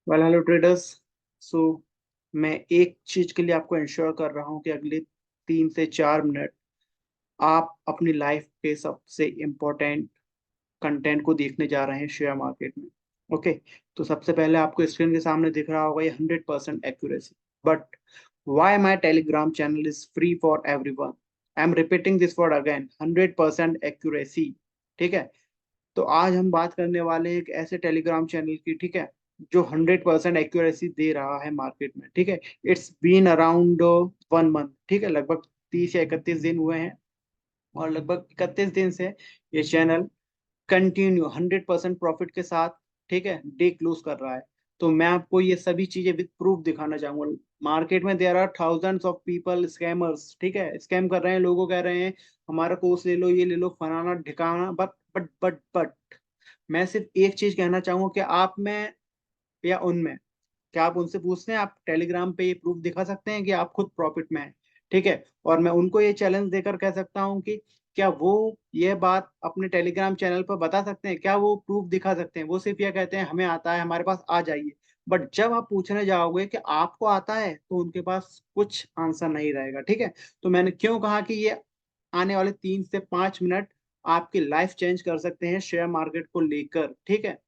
Hello traders. सो मैं एक चीज के लिए आपको इंश्योर कर रहा हूँ कि अगले 3 से 4 मिनट आप अपनी लाइफ के सबसे इम्पोर्टेंट कंटेंट को देखने जा रहे हैं शेयर मार्केट में। ओके। तो सबसे पहले आपको स्क्रीन के सामने दिख रहा होगा ये 100% accuracy. But why my Telegram channel is free for every one. I am repeating this word again, 100% accuracy. ठीक है। तो आज हम बात करने वाले हैं एक ऐसे टेलीग्राम चैनल की, ठीक है, जो 100% एक्यूरेसी दे रहा है मार्केट में। ठीक है। It's been around 1 month. ठीक है, लगभग 30 या 31 दिन हुए हैं। और लगभग 31 दिन से ये चैनल कंटिन्यू 100% प्रॉफिट के साथ, ठीक है, डे क्लोज कर रहा है। तो मैं आपको ये सभी चीजें विद प्रूफ दिखाना चाहूंगा। मार्केट में there are thousands of people scammers, ठीक है, स्कैम कर रहे हैं, लोगों कह रहे हैं हमारा कोर्स ले लो, ये ले लो, फलाना ढिकाना। बट मैं सिर्फ एक चीज कहना चाहूंगा कि आप में या उनमें, क्या आप उनसे पूछते हैं, आप टेलीग्राम पे ये प्रूफ दिखा सकते हैं कि आप खुद प्रॉफिट में हैं? ठीक है। और मैं उनको ये चैलेंज देकर कह सकता हूँ कि क्या वो ये बात अपने टेलीग्राम चैनल पर बता सकते हैं? क्या वो प्रूफ दिखा सकते हैं? वो सिर्फ ये कहते हैं हमें आता है, हमारे पास आ जाइए। बट जब आप पूछने जाओगे कि आपको आता है, तो उनके पास कुछ आंसर नहीं रहेगा। ठीक है। तो मैंने क्यों कहा कि ये आने वाले 3 से 5 मिनट आपकी लाइफ चेंज कर सकते हैं शेयर मार्केट को लेकर। ठीक है।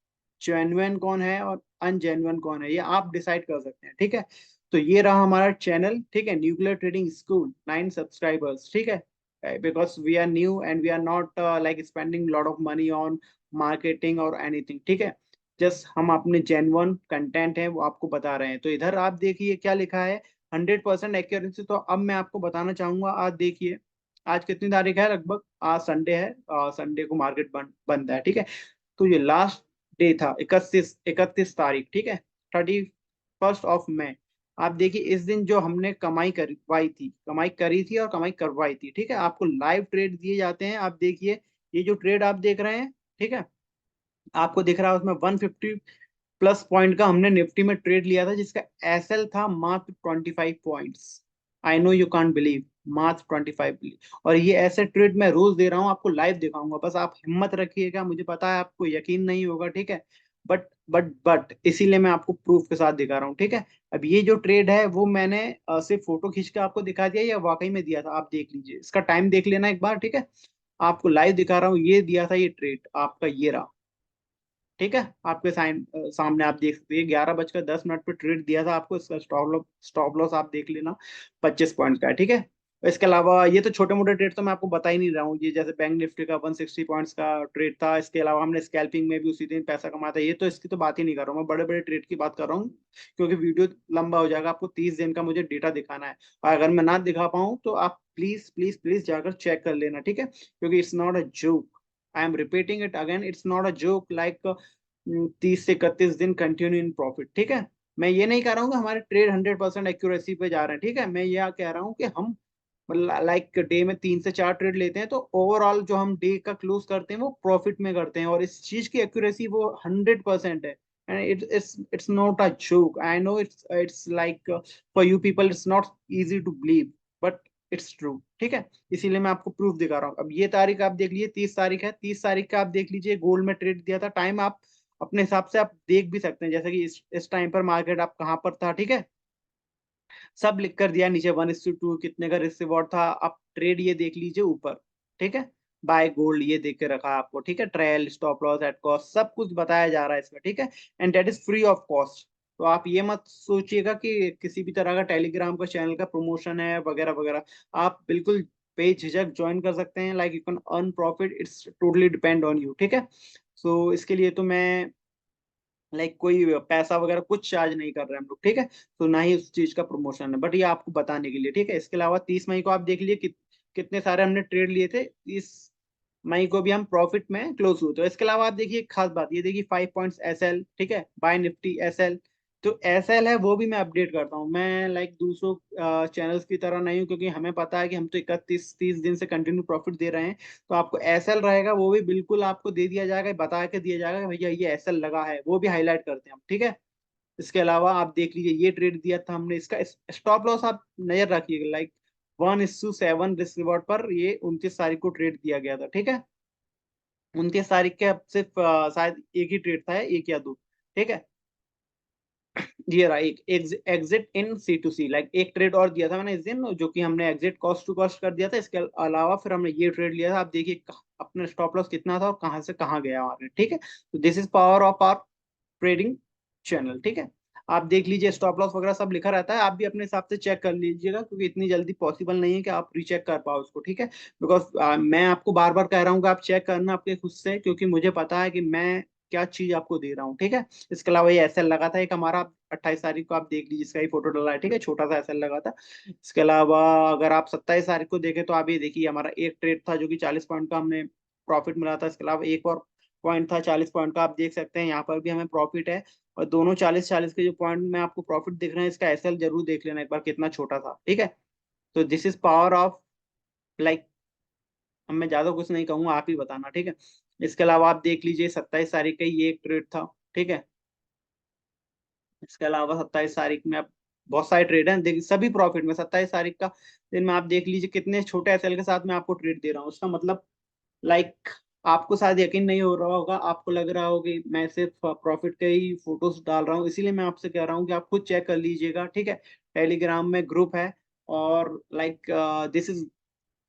जेन्युइन कौन है और अनजेन्युइन कौन है, ये आप डिसाइड कर सकते हैं। ठीक है। तो ये रहा हमारा चैनल, ठीक है, न्यूक्लियर ट्रेडिंग स्कूल, 9 सब्सक्राइबर्स। ठीक है। Because we are new and we are not like spending lot of money on marketing और एनीथिंग। ठीक है। जस्ट हम अपने जेन्युइन कंटेंट है वो आपको बता रहे हैं। तो इधर आप देखिए क्या लिखा है, 100% एक्यूरेसी। तो अब मैं आपको बताना चाहूंगा, आज देखिए आज कितनी तारीख है, लगभग आज संडे है। संडे को मार्केट बंद है। ठीक है। तो ये लास्ट डे था, 31 तारीख। ठीक है। 31 ऑफ मई। आप देखिए इस दिन जो हमने कमाई करी थी और कमाई करवाई थी। ठीक है। आपको लाइव ट्रेड दिए जाते हैं। आप देखिए ये जो ट्रेड आप देख रहे हैं, ठीक है, आपको दिख रहा है उसमें 150 प्लस पॉइंट का हमने निफ्टी में ट्रेड लिया था, जिसका एसएल था मात्र 25 points. I know you can't believe, मात्र 25। और ये ऐसे ट्रेड मैं रोज दे रहा हूँ, आपको लाइव दिखाऊंगा। बस आप हिम्मत रखिएगा, मुझे पता है आपको यकीन नहीं होगा। ठीक है। बट इसीलिए मैं आपको प्रूफ के साथ दिखा रहा हूँ। ठीक है। अब ये जो ट्रेड है वो मैंने सिर्फ फोटो खींच के आपको दिखा दिया, या वाकई में दिया था, आप देख लीजिए, इसका टाइम देख लेना एक बार। ठीक है। आपको लाइव दिखा रहा हूँ, ये दिया था ये ट्रेड आपका, ये रहा। ठीक है। आपके सामने आप देख सकते हैं 11:10 पे ट्रेड दिया था आपको। इसका स्टॉप लॉस आप देख लेना, 25 पॉइंट का है। ठीक है। इसके अलावा ये तो छोटे मोटे ट्रेड तो मैं आपको बता ही नहीं रहा हूँ, ये जैसे बैंक निफ्टी का 160 पॉइंट्स का ट्रेड था। इसके अलावा हमने स्कैल्पिंग में भी उसी दिन पैसा कमाया था। ये तो इसकी तो बात ही नहीं कर रहा हूँ, मैं बड़े बड़े ट्रेड की बात कर रहा हूँ, क्योंकि वीडियो लंबा हो जाएगा। आपको 30 दिन का मुझे डेटा दिखाना है, और अगर मैं ना दिखा पाऊँ तो आप प्लीज प्लीज प्लीज जाकर चेक कर लेना। ठीक है। क्योंकि it's not a joke, I am repeating it again, it's not a joke. Like 30 से 31 दिन कंटिन्यू इन प्रॉफिट। ठीक है। मैं ये नहीं कह रहा हूँ कि हमारे ट्रेड 100% एक्यूरेसी पे जा रहे हैं। ठीक है। मैं यह कह रहा हूँ कि हम लाइक डे में 3 से 4 ट्रेड लेते हैं, तो ओवरऑल जो हम डे का क्लोज करते हैं वो प्रॉफिट में करते हैं, और इस चीज की एक्यूरेसी वो 100% है। And it's not a joke. I know it's like for you people it's not easy to believe, but it's true. ठीक है। इसीलिए मैं आपको प्रूफ दिखा रहा हूँ। अब ये तारीख आप देख लीजिए, 30 तारीख है, 30 तारीख का आप देख लीजिए, गोल्ड में ट्रेड दिया था। टाइम आप अपने हिसाब से आप देख भी सकते हैं, जैसे कि इस टाइम पर मार्केट आप कहाँ पर था। ठीक है। सब लिख कर दिया नीचे, 1:2 कितने का रिस्क रिवॉर्ड था। आप ट्रेड ये देख लीजिए ऊपर। ठीक है। बाय गोल्ड ये देख के रखा है आपको। ठीक है। Trial, stop loss, at cost, सब कुछ बताया जा रहा है इसमें। ठीक है। And that is free of cost. तो आप ये मत सोचिएगा कि किसी भी तरह का टेलीग्राम का चैनल का प्रमोशन है वगैरह वगैरह। आप बिल्कुल बेझिझक ज्वाइन कर सकते हैं। Like you can earn profit, it's totally depend on you. ठीक है। सो इसके लिए तो मैं लाइक कोई पैसा वगैरह कुछ चार्ज नहीं कर रहे हैं हम लोग। ठीक है। तो ना ही उस चीज का प्रमोशन है, बट ये आपको बताने के लिए। ठीक है। इसके अलावा 30 मई को आप देख लिए कितने सारे हमने ट्रेड लिए थे। 30 मई को भी हम प्रॉफिट में क्लोज हुए। तो इसके अलावा आप देखिए एक खास बात, ये देखिए 5 पॉइंट्स एस एल। ठीक है। By Nifty S L. तो एस एल है वो भी मैं अपडेट करता हूँ। मैं लाइक दूसरों चैनल्स की तरह नहीं हूँ, क्योंकि हमें पता है कि हम तो 31 30 दिन से कंटिन्यू प्रॉफिट दे रहे हैं। तो आपको एसएल रहेगा, वो भी बिल्कुल आपको दे दिया जाएगा, बता के दिया जाएगा कि भैया ये एसएल लगा है, वो भी हाईलाइट करते हैं हम। ठीक है। इसके अलावा आप देख लीजिए ये ट्रेड दिया था हमने, इसका स्टॉप लॉस आप नजर रखिएगा। लाइक 1:7 रिस्क रिवॉर्ड पर ये 29 तारीख को ट्रेड दिया गया था। ठीक है। 29 तारीख के अब सिर्फ शायद एक ही ट्रेड था, एक या दो। ठीक है। ये रहा एक exit in C to C, like एक ट्रेड और दिया था मैंने इस दिन, जो कि हमने एग्जिट कॉस्ट टू कॉस्ट कर दिया था। इसके अलावा फिर हमने ये ट्रेड लिया था। आप देखिए अपने स्टॉप लॉस कितना था और कहाँ से कहाँ गया हमारे, ठीक है। तो this is power of our trading channel, ठीक है। आप देख लीजिए स्टॉप लॉस वगैरह सब लिखा रहता है, आप भी अपने हिसाब से चेक कर लीजिएगा, क्योंकि इतनी जल्दी पॉसिबल नहीं है कि आप रीचेक कर पाओ उसको, ठीक है। बिकॉज मैं आपको बार बार कह रहा हूँ कि आप चेक करना आपके खुद से, क्योंकि मुझे पता है कि मैं क्या चीज आपको दे रहा हूँ, ठीक है। इसके अलावा ये एसएल लगा था एक हमारा 28 तारीख को, आप देख लीजिए, इसका ही फोटो डला है, ठीक है, छोटा सा एसएल लगा था। इसके अलावा अगर आप 27 तारीख को देखें तो आप ये देखिए हमारा एक ट्रेड था जो कि 40 पॉइंट का हमने प्रॉफिट मिला था। इसके अलावा एक और पॉइंट था 40 पॉइंट का, आप देख सकते हैं यहाँ पर भी हमें प्रॉफिट है। और दोनों 40-40 के जो पॉइंट में आपको प्रॉफिट दिख रहे हैं, इसका एसएल जरूर देख लेना एक बार कितना छोटा था, ठीक है। तो this is power of, like, अब मैं ज्यादा कुछ नहीं कहूंगा, आप ही बताना, ठीक है। इसके अलावा आप देख लीजिए 27 तारीख का ये एक ट्रेड था, ठीक है। इसके अलावा 27 तारीख में आप बहुत सारे ट्रेड हैं, देखिए सभी प्रॉफिट में 27 तारीख का दिन में आप देख लीजिए कितने छोटे एसएल के साथ मैं आपको ट्रेड दे रहा हूँ। उसका मतलब, लाइक, आपको शायद यकीन नहीं हो रहा होगा, आपको लग रहा होगा कि मैं सिर्फ प्रॉफिट के ही फोटोज डाल रहा हूँ, इसीलिए मैं आपसे कह रहा हूँ कि आप खुद चेक कर लीजिएगा, ठीक है। टेलीग्राम में ग्रुप है, और लाइक दिस इज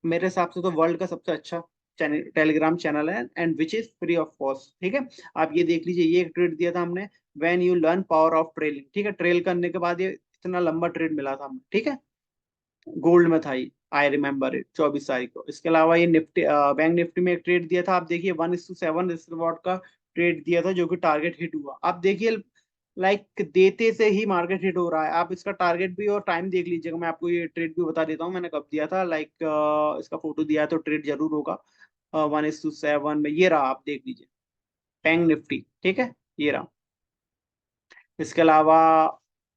मेरे हिसाब से तो वर्ल्ड का सबसे अच्छा चैनल, टेलीग्राम चैनल है, and which is free of cost, ठीक है। आप ये देख लीजिए, ये एक ट्रेड दिया था हमने, when you learn power of trailing, ठीक है। ट्रेल करने के बाद ये इतना लंबा ट्रेड मिला था हमें, ठीक है। गोल्ड में था ये, आई रिमेम्बर इट, 24 तारीख को। इसके अलावा ये निफ्टी, बैंक निफ्टी में एक ट्रेड दिया था, आप देखिए 1:7 रिस्क रिवॉर्ड का ट्रेड दिया था, जो कि टारगेट हिट हुआ। आप देखिए, लाइक, देते से ही मार्केट हिट हो रहा है। आप इसका टारगेट भी और टाइम देख लीजिएगा, मैं आपको ये ट्रेड भी बता देता हूँ मैंने कब दिया था, लाइक इसका फोटो दिया है तो ट्रेड जरूर होगा। 1:7 में ये रहा, आप देख लीजिए, बैंक निफ्टी, ठीक है, ये रहा। इसके अलावा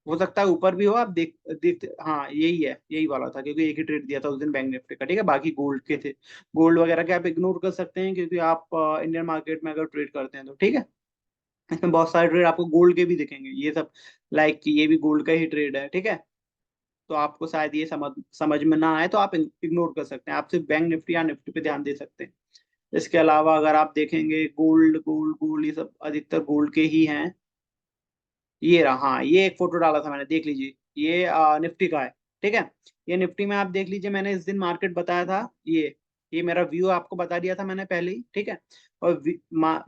हो सकता है ऊपर भी हो, आप देख हाँ यही है, यही वाला था, क्योंकि एक ही ट्रेड दिया था उस दिन बैंक निफ्टी का, ठीक है। बाकी गोल्ड के थे, गोल्ड वगैरह के आप इग्नोर कर सकते हैं, क्योंकि आप इंडियन मार्केट में अगर ट्रेड करते हैं तो, ठीक है। इसमें बहुत सारे ट्रेड आपको गोल्ड के भी दिखेंगे, ये सब, लाइक ये भी गोल्ड का ही ट्रेड है, ठीक है। तो आपको शायद ये समझ समझ में ना आए तो आप इग्नोर कर सकते हैं, आप सिर्फ बैंक निफ्टी या निफ्टी पे ध्यान दे सकते हैं। इसके अलावा अगर आप देखेंगे गोल्ड गोल्ड गोल्ड, ये सब अधिकतर गोल्ड के ही हैं। ये रहा, हाँ, ये एक फोटो डाला था मैंने, देख लीजिए, ये निफ्टी का है, ठीक है। ये निफ्टी में आप देख लीजिए, मैंने इस दिन मार्केट बताया था, ये मेरा व्यू आपको बता दिया था मैंने पहले ही, ठीक है। और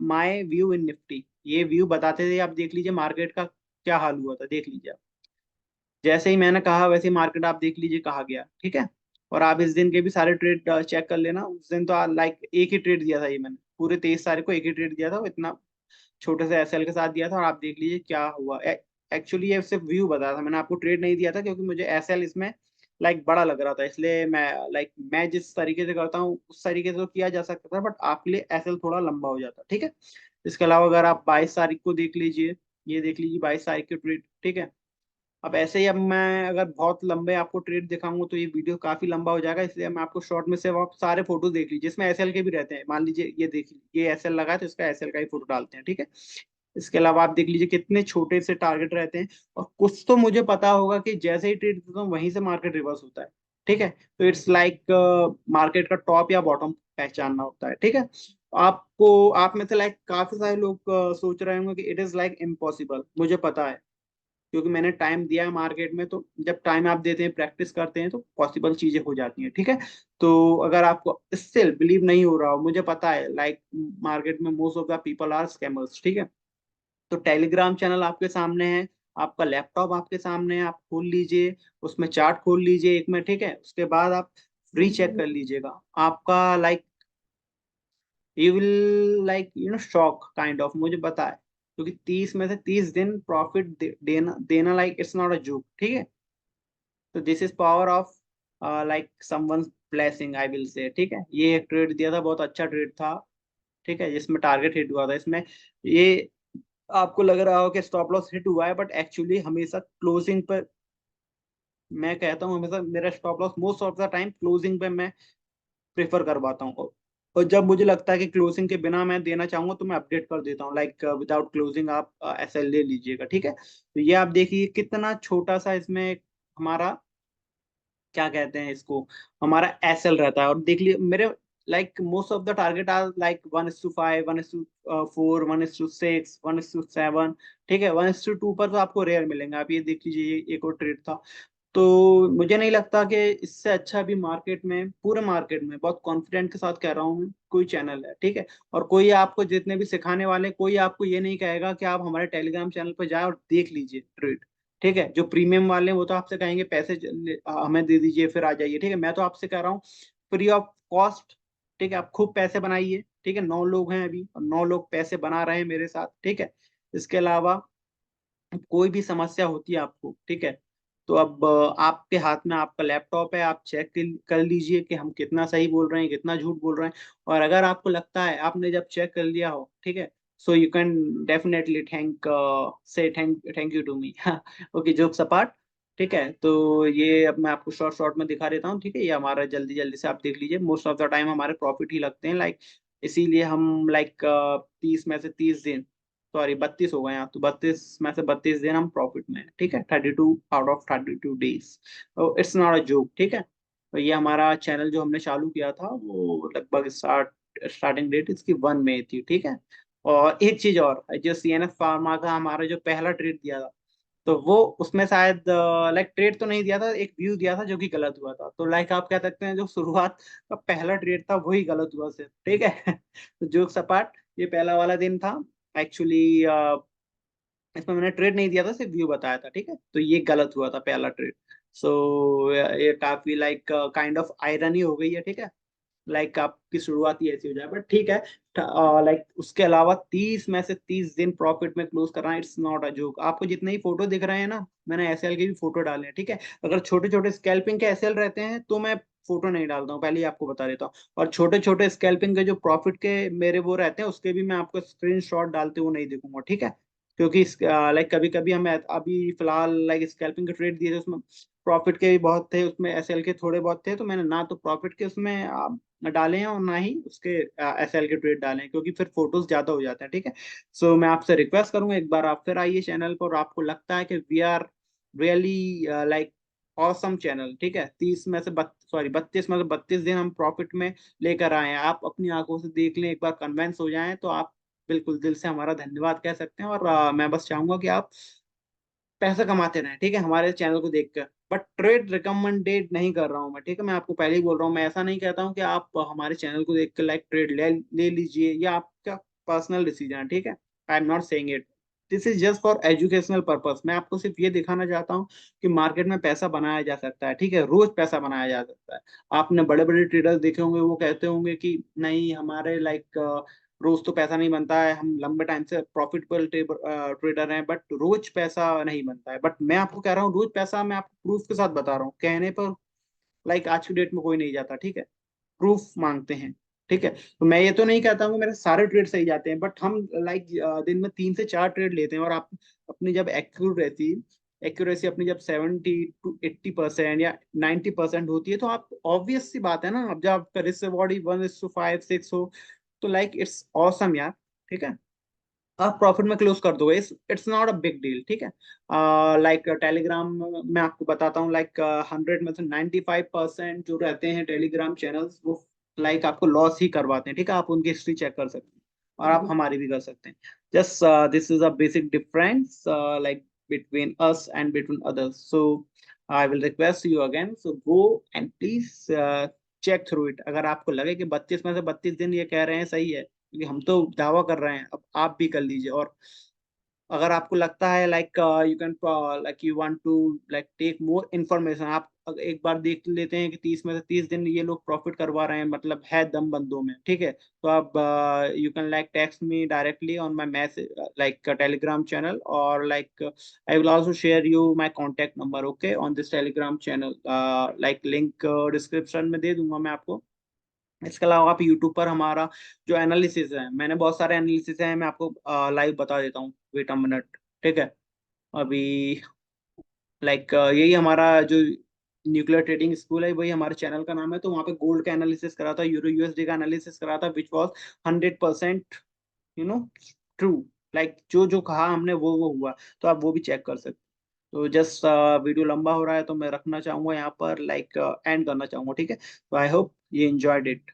माय व्यू इन निफ्टी, ये व्यू बताते थे, आप देख लीजिए मार्केट का क्या हाल हुआ था, देख लीजिए आप। जैसे ही मैंने कहा वैसे ही मार्केट आप देख लीजिए कहा गया, ठीक है। और आप इस दिन के भी सारे ट्रेड चेक कर लेना, उस दिन तो लाइक एक ही ट्रेड दिया था ये मैंने, पूरे 23 तारीख को एक ही ट्रेड दिया था, वो इतना छोटे से एसएल के साथ दिया था, और आप देख लीजिए क्या हुआ। एक्चुअली ये सिर्फ व्यू बताया था, मैंने आपको ट्रेड नहीं दिया था, क्योंकि मुझे एसएल इसमें लाइक बड़ा लग रहा था, इसलिए मैं, लाइक, मैं जिस तरीके से करता हूँ उस तरीके से तो किया जा सकता था, बट आपके लिए एसएल थोड़ा लंबा हो जाता, ठीक है। इसके अलावा अगर आप 22 तारीख को देख लीजिए, ये देख लीजिए 22 तारीख की ट्रेड, ठीक है। अब ऐसे ही, अब मैं अगर बहुत लंबे आपको ट्रेड दिखाऊंगा तो ये वीडियो काफी लंबा हो जाएगा, इसलिए मैं आपको शॉर्ट में से आप सारे फोटो देख लीजिए, इसमें एसएल के भी रहते हैं, मान लीजिए ये देखिए ये एसएल लगा है तो इसका एसएल का ही फोटो डालते हैं, ठीक है। इसके अलावा आप देख लीजिए कितने छोटे से टारगेट रहते हैं, और कुछ तो मुझे पता होगा कि जैसे ही ट्रेड देता हूँ वहीं से मार्केट रिवर्स होता है, ठीक है। तो इट्स लाइक मार्केट का टॉप या बॉटम पहचानना होता है, ठीक है। आपको, आप में से लाइक काफी सारे लोग सोच रहे होंगे कि इट इज लाइक इम्पॉसिबल, मुझे पता है, क्योंकि मैंने टाइम दिया है मार्केट में, तो जब टाइम आप देते हैं, प्रैक्टिस करते हैं, तो पॉसिबल चीजें हो जाती हैं, ठीक है। तो अगर आपको स्टिल बिलीव नहीं हो रहा हो, मुझे पता है, लाइक, मार्केट में most of the people are scammers, ठीक है। तो टेलीग्राम चैनल आपके सामने है, आपका लैपटॉप आपके सामने है, आप खोल लीजिए, उसमें चार्ट खोल लीजिए एक में, ठीक है। उसके बाद आप फ्री चेक कर लीजिएगा, आपका like, you will, like, shock kind of, मुझे पता है, क्योंकि 30 में से 30 दिन प्रॉफिट देना देना, like, it's not a joke, ठीक है। तो this is power of, like, someone's blessing, I will say, ठीक है। ये एक ट्रेड दिया था, बहुत अच्छा ट्रेड था, ठीक है, जिसमें टारगेट हिट हुआ था। इसमें ये आपको लग रहा हो कि स्टॉप लॉस हिट हुआ है, बट एक्चुअली हमेशा क्लोजिंग पर, मैं कहता हूँ हमेशा मेरा stop loss most of the time closing पे मैं प्रेफर करवाता हूँ, और जब मुझे लगता है कि क्लोजिंग के बिना मैं देना चाहूंगा तो मैं अपडेट कर देता हूँ, लाइक विदाउट क्लोजिंग आप एसएल ले लीजिएगा, ठीक है। तो ये आप देखिए कितना छोटा सा इसमें हमारा, क्या कहते हैं इसको, हमारा एसएल रहता है, और देख लिए मेरे like most of the target are like 1:5, 1:4, 1:6, 1:7। ठीक है, 1:2 पर तो आपको रेयर मिलेंगे। आप ये देख लीजिए, ये एक और ट्रेड था। तो मुझे नहीं लगता कि इससे अच्छा भी मार्केट में, पूरे मार्केट में बहुत कॉन्फिडेंट के साथ कह रहा हूँ मैं, कोई चैनल है। ठीक है, और कोई आपको जितने भी सिखाने वाले, कोई आपको ये नहीं कहेगा कि आप हमारे टेलीग्राम चैनल पर जाए और देख लीजिए ट्रेड। ठीक है, जो प्रीमियम वाले हैं वो तो आपसे कहेंगे पैसे हमें दे दीजिए फिर आ जाइए। ठीक है, मैं तो आपसे कह रहा हूँ फ्री ऑफ कॉस्ट। ठीक है, आप खूब पैसे बनाइए। ठीक है, 9 लोग हैं अभी और 9 लोग पैसे बना रहे हैं मेरे साथ। ठीक है, इसके अलावा कोई भी समस्या होती है आपको, ठीक है, तो अब आपके हाथ में आपका लैपटॉप है, आप चेक कर लीजिए कि हम कितना सही बोल रहे हैं, कितना झूठ बोल रहे हैं। और अगर आपको लगता है, आपने जब चेक कर लिया हो, ठीक है, so you can definitely thank you to me. Okay, jokes apart. ठीक है, तो ये अब मैं आपको शॉर्ट शॉर्ट में दिखा देता हूँ। ठीक है, ये हमारा जल्दी जल्दी से आप देख लीजिए, मोस्ट ऑफ द टाइम हमारे प्रॉफिट ही लगते हैं, लाइक इसीलिए हम लाइक 30 में से 30 दिन, सॉरी 32 हो गए यहाँ, तो 32 में से 32 दिन हम प्रॉफिट में है। ठीक है, 32 आउट ऑफ 32 डेज। तो इट्स नॉट अ जोक। ठीक है, तो ये हमारा चैनल जो हमने चालू किया था वो लगभग स्टार्टिंग डेट इसकी 1 मई थी। ठीक है, और एक चीज और, जो CNS फार्मा का हमारा जो पहला ट्रेड दिया था, तो वो उसमें शायद लाइक ट्रेड तो नहीं दिया था, एक व्यू दिया था जो कि गलत हुआ था। तो लाइक आप कह सकते हैं जो शुरुआत का पहला ट्रेड था वही गलत हुआ सिर्फ। ठीक है। तो जोक्स अपार्ट, ये पहला वाला दिन था एक्चुअली। इसमें मैंने ट्रेड नहीं दिया था, सिर्फ व्यू बताया था। ठीक है, तो ये गलत हुआ था पहला ट्रेड। सो ये काफी लाइक काइंड ऑफ आयरनी हो गई है। ठीक है, लाइक आपकी शुरुआत ही ऐसी हो जाए, बट ठीक है। लाइक उसके अलावा 30 में से 30 दिन प्रॉफिट में क्लोज करना, इट्स नॉट अ जोक। आपको जितने ही फोटो दिख रहे हैं ना, मैंने एसएल के भी फोटो डाले हैं। ठीक है, अगर छोटे छोटे स्कैल्पिंग के एसएल रहते हैं तो मैं फोटो नहीं डालता हूँ, पहले ही आपको बता देता हूँ। और छोटे छोटे स्कैल्पिंग के जो प्रॉफिट के मेरे वो रहते हैं, उसके भी मैं आपको स्क्रीन शॉट डालते हुए नहीं दिखूंगा। ठीक है, क्योंकि लाइक कभी कभी हम अभी फिलहाल लाइक स्कैल्पिंग के ट्रेड दिए थे, उसमें प्रॉफिट के भी बहुत थे, उसमें एसएल के थोड़े बहुत थे, तो मैंने ना तो प्रॉफिट के उसमें डाले हैं और ना ही उसके एसएल के ट्रेड डाले हैं, क्योंकि फिर फोटोज ज्यादा हो जाते हैं। ठीक है, सो मैं आपसे रिक्वेस्ट करूंगा, एक बार आप फिर आइए चैनल पर और आपको लगता है कि we are really like awesome channel. ठीक है, 32 में से 32 दिन हम प्रॉफिट में लेकर आए हैं, आप अपनी आंखों से देख लें, एक बार कन्वेंस हो जाएं तो आप बिल्कुल दिल से हमारा धन्यवाद कह सकते हैं। और मैं बस चाहूंगा कि आप पैसा कमाते रहें। ठीक है, हमारे चैनल को देखकर। बट ट्रेड रिकमेंडेड नहीं कर रहा हूँ मैं। ठीक है, मैं आपको पहले ही बोल रहा हूँ, मैं ऐसा नहीं कहता हूँ कि आप हमारे चैनल को देख कर लाइक ट्रेड ले लीजिए, या आपका पर्सनल डिसीजन है। ठीक है, I am not saying it, this is just for educational purpose. मैं आपको सिर्फ ये दिखाना चाहता हूँ कि मार्केट में पैसा बनाया जा सकता है। ठीक है, रोज पैसा बनाया जा सकता है। आपने बड़े बड़े ट्रेडर्स देखे होंगे, वो कहते होंगे कि नहीं, हमारे लाइक रोज तो पैसा नहीं बनता है, हम लंबे टाइम से प्रॉफिटेबल ट्रेडर हैं, बट रोज पैसा नहीं बनता है। बट मैं आपको कह रहा हूँ रोज पैसा, मैं आपको प्रूफ के साथ बता रहा हूँ, कहने पर लाइक आज की डेट में कोई नहीं जाता। ठीक है, प्रूफ मांगते हैं। ठीक है, तो मैं ये तो नहीं कहता हूँ मेरे सारे ट्रेड सही जाते हैं, बट हम लाइक दिन में 3 से 4 ट्रेड लेते हैं, और आप अपनी जब एक्यूरेसी अपनी जब 70 to 80% या 90% होती है, तो आप ऑब्वियस सी बात है ना, अब जब आपका रिस्क रिवॉर्ड ही 1:5 6 हो, तो लाइक इट्स ऑसम यार। ठीक है, आप प्रॉफिट में क्लोज कर दोगे, it's not a big deal. ठीक है, लाइक टेलीग्राम मैं आपको बताता हूँ, लाइक 100 में से 95% जो रहते हैं टेलीग्राम चैनल्स, वो लाइक आपको लॉस ही करवाते हैं। ठीक है, आप उनकी हिस्ट्री चेक कर सकते हैं, और आप हमारी भी कर सकते हैं। Just this is a basic difference like between us and between others. So I will request you again, so go and please check through it. अगर आपको लगे कि 32 में से 32 दिन ये कह रहे हैं सही है, क्योंकि हम तो दावा कर रहे हैं, अब आप भी कर लीजिए। और अगर आपको लगता है like you can like you want to like take more information, आप एक बार देख लेते हैं कि 30 में से 30 दिन ये लोग प्रॉफिट करवा रहे हैं, मतलब है दम बंदों में। ठीक है, तो आप you can like text me directly on my message like Telegram channel, और like I will also share you my contact number, okay, on this Telegram channel. Like link description में दे दूंगा मैं आपको। इसके अलावा आप यूट्यूब पर हमारा जो एनालिसिस है, मैंने बहुत सारे एनालिसिस हैं, मैं आपको लाइव बता देता हूँ, वेट अ मिनट। ठीक है, अभी लाइक यही हमारा जो न्यूक्लियर ट्रेडिंग स्कूल है, वही हमारे चैनल का नाम है। तो वहाँ पे गोल्ड का एनालिसिस करा था, यूरो यूएसडी का एनालिसिस करा था, which was 100% you know true. Like जो जो कहा हमने वो हुआ। तो आप वो भी चेक कर सकते हैं। तो जस्ट वीडियो लंबा हो रहा है, तो मैं रखना चाहूंगा यहाँ पर, लाइक एंड करना चाहूंगा। ठीक है, तो आई होप ये एंजॉयड इट।